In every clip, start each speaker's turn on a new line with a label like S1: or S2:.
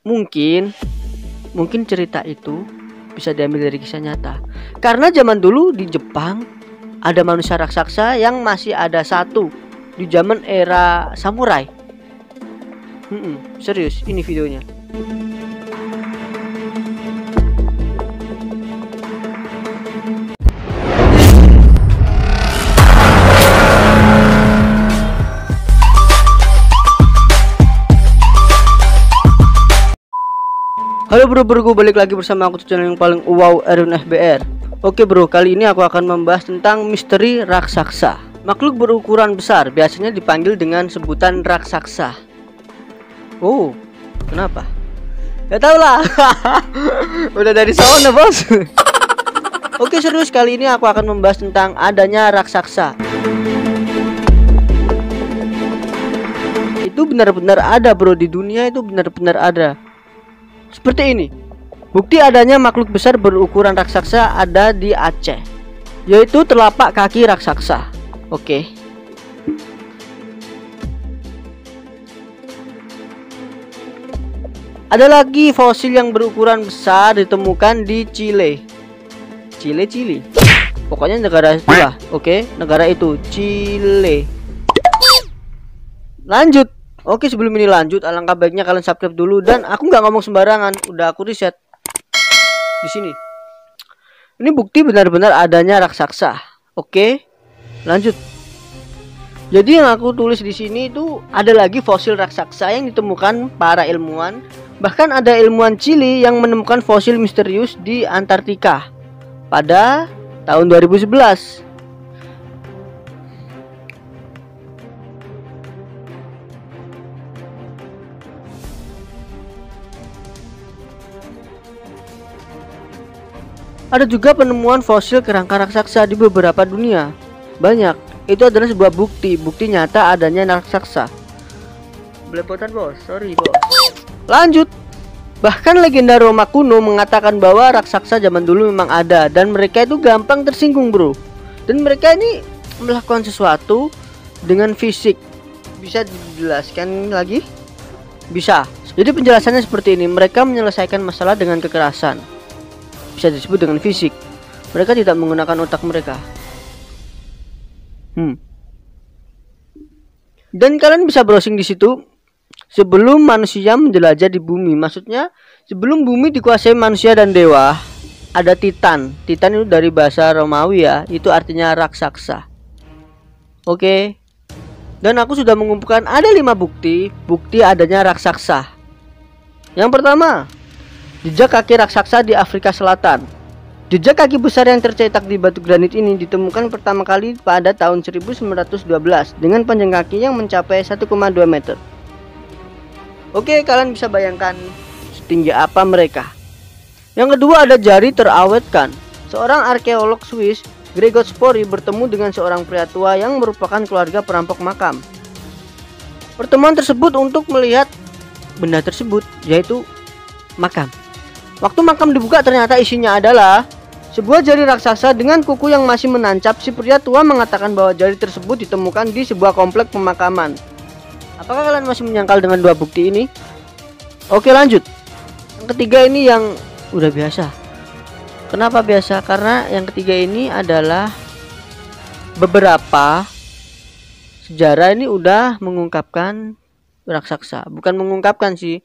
S1: mungkin cerita itu bisa diambil dari kisah nyata. Karena zaman dulu di Jepang ada manusia raksasa yang masih ada satu di zaman era samurai. Serius, ini videonya. Halo bro, balik lagi bersama aku di channel yang paling wow, Erwin FBR. Oke bro, kali ini aku akan membahas tentang misteri raksasa. Makhluk berukuran besar, biasanya dipanggil dengan sebutan raksasa. Oh, kenapa? Ya tau lah. Udah dari sana bos. Oke serius, kali ini aku akan membahas tentang adanya raksasa. Itu benar-benar ada bro, di dunia itu benar-benar ada. Seperti ini. Bukti adanya makhluk besar berukuran raksasa ada di Aceh, yaitu telapak kaki raksasa. Oke. Ada lagi fosil yang berukuran besar ditemukan di Chile. Chile. Pokoknya negara itu lah. Oke, negara itu Chile. Lanjut. Oke, sebelum ini lanjut, alangkah baiknya kalian subscribe dulu, dan aku nggak ngomong sembarangan, udah aku riset di sini. Ini bukti benar-benar adanya raksasa. Oke, lanjut. Jadi yang aku tulis di sini itu ada lagi fosil raksasa yang ditemukan para ilmuwan. Bahkan ada ilmuwan Chili yang menemukan fosil misterius di Antartika pada tahun 2011. Ada juga penemuan fosil kerangka raksasa di beberapa dunia. Banyak. Itu adalah sebuah bukti nyata adanya raksasa. Belepotan bos, sorry bos. Lanjut. Bahkan legenda Roma kuno mengatakan bahwa raksasa zaman dulu memang ada, dan mereka itu gampang tersinggung bro. Dan mereka ini melakukan sesuatu dengan fisik. Bisa dijelaskan lagi? Bisa. Jadi penjelasannya seperti ini. Mereka menyelesaikan masalah dengan kekerasan. Bisa disebut dengan fisik. Mereka tidak menggunakan otak mereka. Dan kalian bisa browsing di situ. Sebelum manusia menjelajah di bumi, maksudnya sebelum bumi dikuasai manusia dan dewa, ada Titan. Titan itu dari bahasa Romawi ya, itu artinya raksasa. Oke. Dan aku sudah mengumpulkan ada 5 bukti adanya raksasa. Yang pertama, jejak kaki raksasa di Afrika Selatan. Jejak kaki besar yang tercetak di batu granit ini ditemukan pertama kali pada tahun 1912 dengan panjang kaki yang mencapai 1,2 meter. Oke, kalian bisa bayangkan setinggi apa mereka. Yang kedua, ada jari terawetkan. Seorang arkeolog Swiss, Gregor Spory, bertemu dengan seorang pria tua yang merupakan keluarga perampok makam. Pertemuan tersebut untuk melihat benda tersebut, yaitu makam. Waktu makam dibuka, ternyata isinya adalah sebuah jari raksasa dengan kuku yang masih menancap. Si pria tua mengatakan bahwa jari tersebut ditemukan di sebuah komplek pemakaman. Apakah kalian masih menyangkal dengan 2 bukti ini? Oke, lanjut. Yang ketiga ini yang udah biasa. Kenapa biasa? Karena yang ketiga ini adalah beberapa sejarah ini udah mengungkapkan raksasa. Bukan mengungkapkan sih,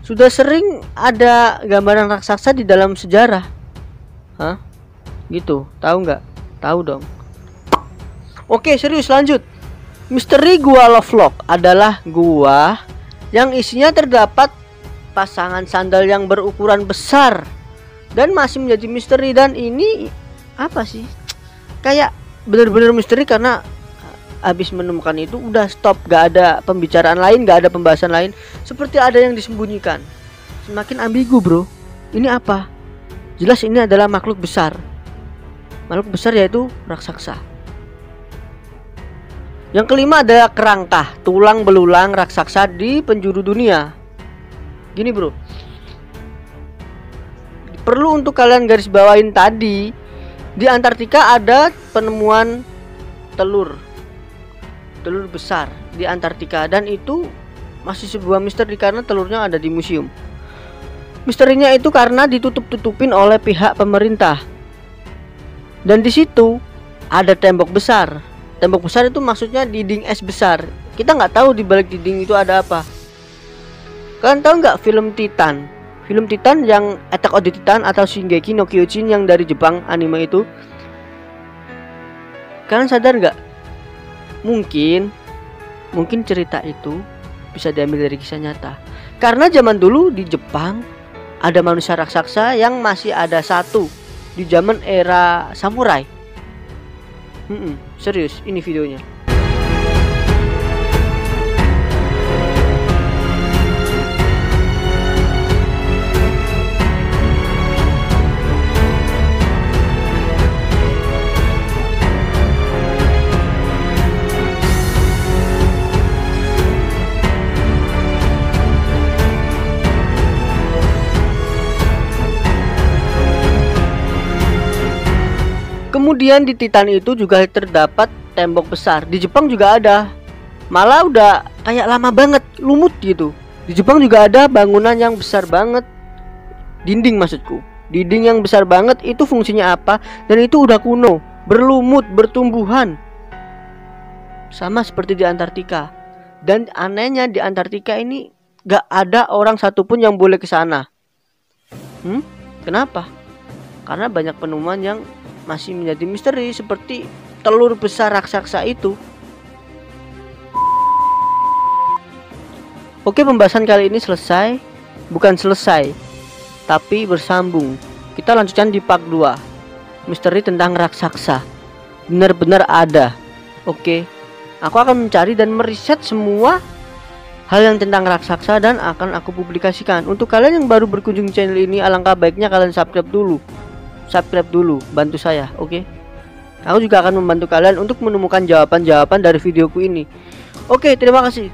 S1: sudah sering ada gambaran raksasa di dalam sejarah. Hah? Gitu, tahu nggak? Tahu dong. Oke, serius, lanjut. Misteri Gua Lovelock adalah gua yang isinya terdapat pasangan sandal yang berukuran besar dan masih menjadi misteri. Dan ini apa sih? Kayak bener-bener misteri karena habis menemukan itu udah stop, gak ada pembicaraan lain, gak ada pembahasan lain, seperti ada yang disembunyikan. Semakin ambigu bro. Ini apa? Jelas ini adalah makhluk besar. Makhluk besar yaitu raksasa. Yang kelima adalah kerangka tulang belulang raksasa di penjuru dunia. Gini bro, perlu untuk kalian garis bawain tadi, di Antartika ada penemuan telur besar di Antartika, dan itu masih sebuah misteri karena telurnya ada di museum. Misterinya itu karena ditutup-tutupin oleh pihak pemerintah. Dan di situ ada tembok besar. Tembok besar itu maksudnya dinding es besar. Kita nggak tahu di balik dinding itu ada apa. Kalian tahu nggak film Titan? Film Titan yang Attack on the Titan atau Shingeki no Kyojin yang dari Jepang anime itu. Kalian sadar nggak? Mungkin cerita itu bisa diambil dari kisah nyata. Karena zaman dulu di Jepang ada manusia raksasa yang masih ada satu di zaman era samurai. Serius, ini videonya. Kemudian di Titan itu juga terdapat tembok besar. Di Jepang juga ada. Malah udah kayak lama banget, lumut gitu. Di Jepang juga ada bangunan yang besar banget. Dinding maksudku. Dinding yang besar banget itu fungsinya apa? Dan itu udah kuno, berlumut, bertumbuhan. Sama seperti di Antartika. Dan anehnya di Antartika ini gak ada orang satupun yang boleh ke sana. Kenapa? Karena banyak penemuan yang masih menjadi misteri, seperti telur besar raksasa itu. Oke, pembahasan kali ini selesai. Bukan selesai, tapi bersambung. Kita lanjutkan di part 2. Misteri tentang raksasa benar-benar ada. Oke, aku akan mencari dan meriset semua hal yang tentang raksasa dan akan aku publikasikan. Untuk kalian yang baru berkunjung channel ini, alangkah baiknya kalian subscribe dulu, bantu saya, oke? Aku juga akan membantu kalian untuk menemukan jawaban-jawaban dari videoku ini. Oke, terima kasih.